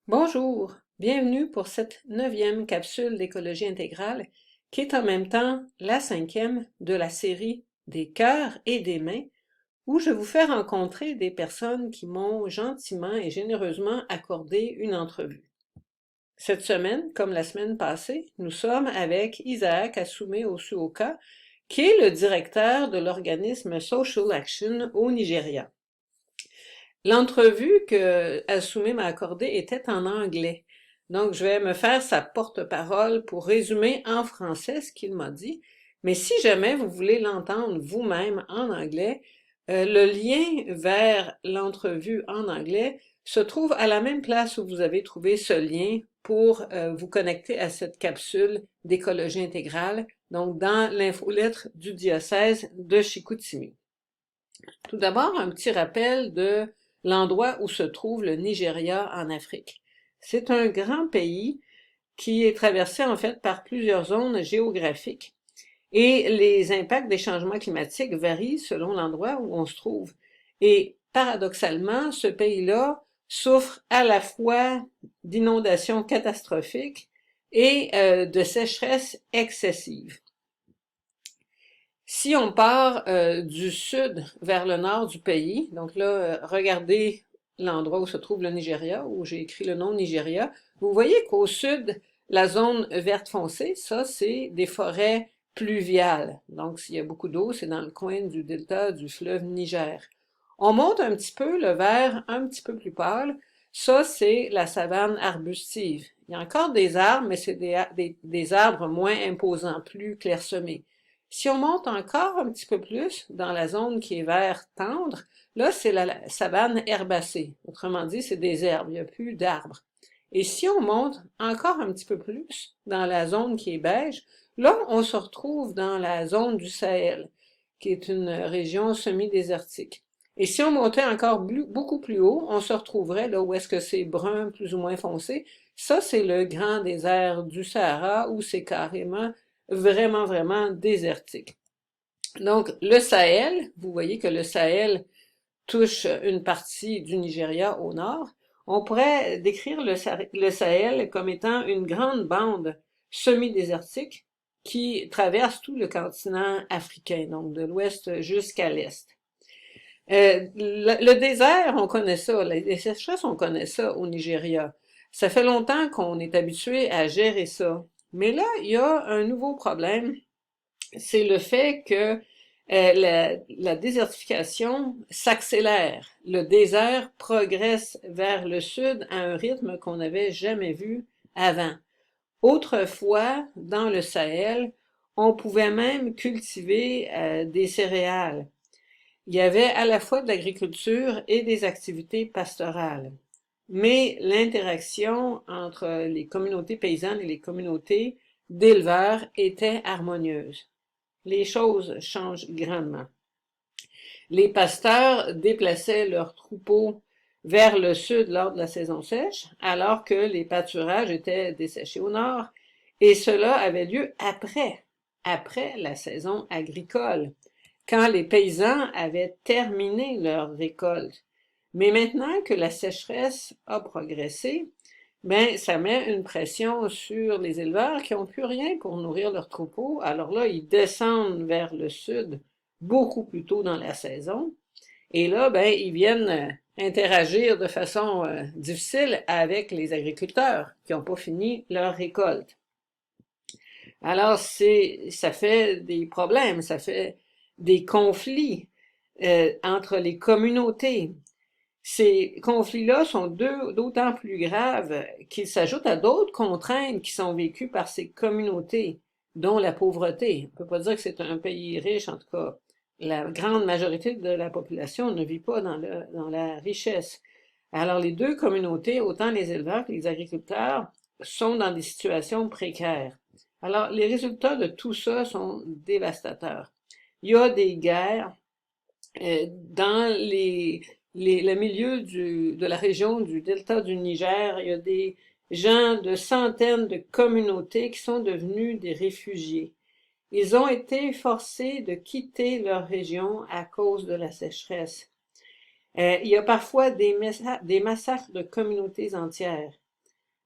Bonjour, bienvenue pour cette 9e capsule d'écologie intégrale qui est en même temps la 5e de la série des cœurs et des mains où je vous fais rencontrer des personnes qui m'ont gentiment et généreusement accordé une entrevue. Cette semaine, comme la semaine passée, nous sommes avec Isaac Assoumé Osuoka, qui est le directeur de l'organisme Social Action au Nigeria. L'entrevue que Assoumé m'a accordée était en anglais. Donc, je vais me faire sa porte-parole pour résumer en français ce qu'il m'a dit. Mais si jamais vous voulez l'entendre vous-même en anglais, le lien vers l'entrevue en anglais se trouve à la même place où vous avez trouvé ce lien pour vous connecter à cette capsule d'écologie intégrale, donc dans l'infolettre du diocèse de Chicoutimi. Tout d'abord, un petit rappel de l'endroit où se trouve le Nigeria en Afrique. C'est un grand pays qui est traversé en fait par plusieurs zones géographiques et les impacts des changements climatiques varient selon l'endroit où on se trouve. Et paradoxalement, ce pays-là souffre à la fois d'inondations catastrophiques et de sécheresse excessive. Si on part du sud vers le nord du pays, donc là, regardez l'endroit où se trouve le Nigeria, où j'ai écrit le nom Nigeria, vous voyez qu'au sud, la zone verte foncée, ça, c'est des forêts pluviales. Donc, s'il y a beaucoup d'eau, c'est dans le coin du delta du fleuve Niger. On monte un petit peu, le vert un petit peu plus pâle, ça, c'est la savane arbustive. Il y a encore des arbres, mais c'est des arbres moins imposants, plus clairsemés. Si on monte encore un petit peu plus dans la zone qui est vert tendre, là, c'est la savane herbacée. Autrement dit, c'est des herbes, il n'y a plus d'arbres. Et si on monte encore un petit peu plus dans la zone qui est beige, là, on se retrouve dans la zone du Sahel, qui est une région semi-désertique. Et si on montait encore beaucoup plus haut, on se retrouverait là où est-ce que c'est brun, plus ou moins foncé. Ça, c'est le grand désert du Sahara, où c'est carrément vraiment désertique. Donc, le Sahel, vous voyez que le Sahel touche une partie du Nigeria au nord. On pourrait décrire le Sahel comme étant une grande bande semi-désertique qui traverse tout le continent africain, donc de l'ouest jusqu'à l'est. Le désert, on connaît ça, les sécheresses, on connaît ça au Nigeria. Ça fait longtemps qu'on est habitué à gérer ça. Mais là, il y a un nouveau problème, c'est le fait que la désertification s'accélère. Le désert progresse vers le sud à un rythme qu'on n'avait jamais vu avant. Autrefois, dans le Sahel, on pouvait même cultiver des céréales. Il y avait à la fois de l'agriculture et des activités pastorales. Mais l'interaction entre les communautés paysannes et les communautés d'éleveurs était harmonieuse. Les choses changent grandement. Les pasteurs déplaçaient leurs troupeaux vers le sud lors de la saison sèche, alors que les pâturages étaient desséchés au nord, et cela avait lieu après la saison agricole, quand les paysans avaient terminé leur récolte. Mais maintenant que la sécheresse a progressé, ben, ça met une pression sur les éleveurs qui n'ont plus rien pour nourrir leurs troupeaux. Alors là, ils descendent vers le sud beaucoup plus tôt dans la saison. Et là, ben, ils viennent interagir de façon difficile avec les agriculteurs qui n'ont pas fini leur récolte. Alors, ça fait des problèmes, ça fait des conflits entre les communautés. Ces conflits-là sont d'autant plus graves qu'ils s'ajoutent à d'autres contraintes qui sont vécues par ces communautés, dont la pauvreté. On ne peut pas dire que c'est un pays riche, en tout cas, la grande majorité de la population ne vit pas dans la richesse. Alors les deux communautés, autant les éleveurs que les agriculteurs, sont dans des situations précaires. Alors les résultats de tout ça sont dévastateurs. Il y a des guerres dans le milieu de la région du delta du Niger. Il y a des gens de centaines de communautés qui sont devenus des réfugiés. Ils ont été forcés de quitter leur région à cause de la sécheresse. Il y a parfois des massacres de communautés entières.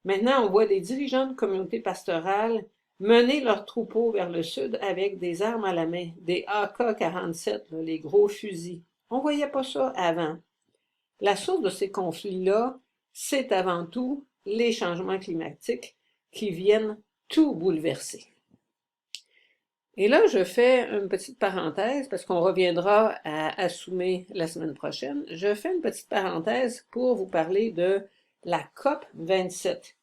Maintenant, on voit des dirigeants de communautés pastorales mener leurs troupeaux vers le sud avec des armes à la main, des AK-47, les gros fusils. On voyait pas ça avant. La source de ces conflits-là, c'est avant tout les changements climatiques qui viennent tout bouleverser. Et là, je fais une petite parenthèse, parce qu'on reviendra à Assumé la semaine prochaine. Je fais une petite parenthèse pour vous parler de la COP 27.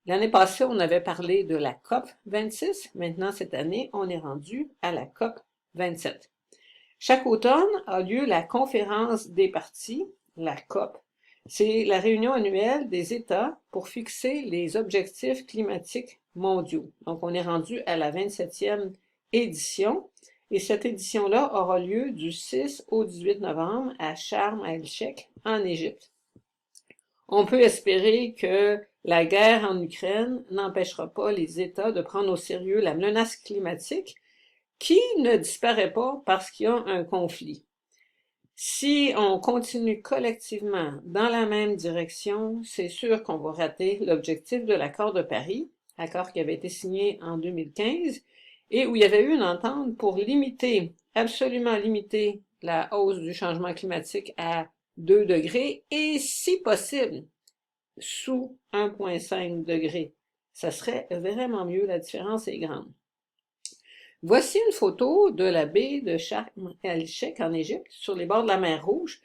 L'année passée, on avait parlé de la COP 26. Maintenant, cette année, on est rendu à la COP 27. Chaque automne a lieu la conférence des parties, la COP. C'est la réunion annuelle des États pour fixer les objectifs climatiques mondiaux. Donc, on est rendu à la 27e édition. Et cette édition-là aura lieu du 6 au 18 novembre à Sharm el-Sheikh, en Égypte. On peut espérer que la guerre en Ukraine n'empêchera pas les États de prendre au sérieux la menace climatique qui ne disparaît pas parce qu'il y a un conflit. Si on continue collectivement dans la même direction, c'est sûr qu'on va rater l'objectif de l'accord de Paris, accord qui avait été signé en 2015, et où il y avait eu une entente pour limiter, absolument limiter la hausse du changement climatique à 2 degrés et, si possible, sous 1,5 degrés. Ça serait vraiment mieux, la différence est grande. Voici une photo de la baie de Sharm el-Sheikh en Égypte, sur les bords de la mer Rouge.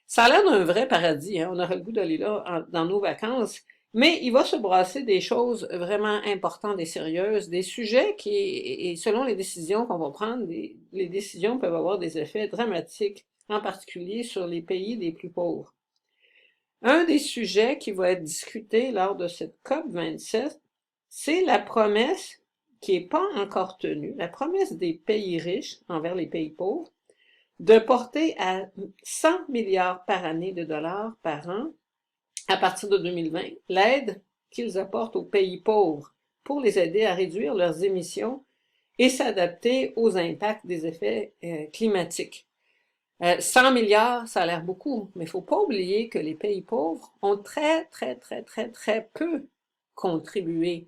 Ça a l'air d'un vrai paradis, hein? On aurait le goût d'aller là dans nos vacances, mais il va se brasser des choses vraiment importantes et sérieuses, des sujets qui, et selon les décisions qu'on va prendre, les décisions peuvent avoir des effets dramatiques, en particulier sur les pays les plus pauvres. Un des sujets qui va être discuté lors de cette COP 27, c'est la promesse qui n'est pas encore tenue, la promesse des pays riches envers les pays pauvres, de porter à 100 milliards par année de dollars par an, à partir de 2020, l'aide qu'ils apportent aux pays pauvres pour les aider à réduire leurs émissions et s'adapter aux impacts des effets climatiques. 100 milliards, ça a l'air beaucoup, mais il ne faut pas oublier que les pays pauvres ont très peu contribué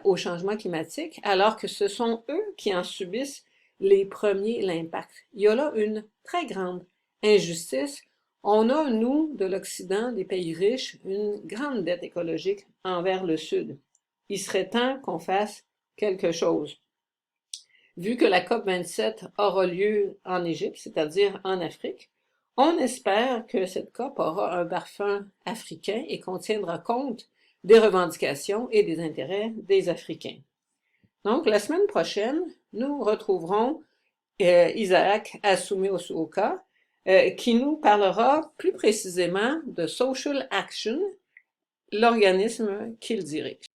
au changement climatique, alors que ce sont eux qui en subissent les premiers l'impact. Il y a là une très grande injustice. On a, nous, de l'Occident, des pays riches, une grande dette écologique envers le Sud. Il serait temps qu'on fasse quelque chose. Vu que la COP 27 aura lieu en Égypte, c'est-à-dire en Afrique, on espère que cette COP aura un parfum africain et qu'on tiendra compte des revendications et des intérêts des Africains. Donc, la semaine prochaine, nous retrouverons Isaac Assumé Osuoka, qui nous parlera plus précisément de Social Action, l'organisme qu'il dirige.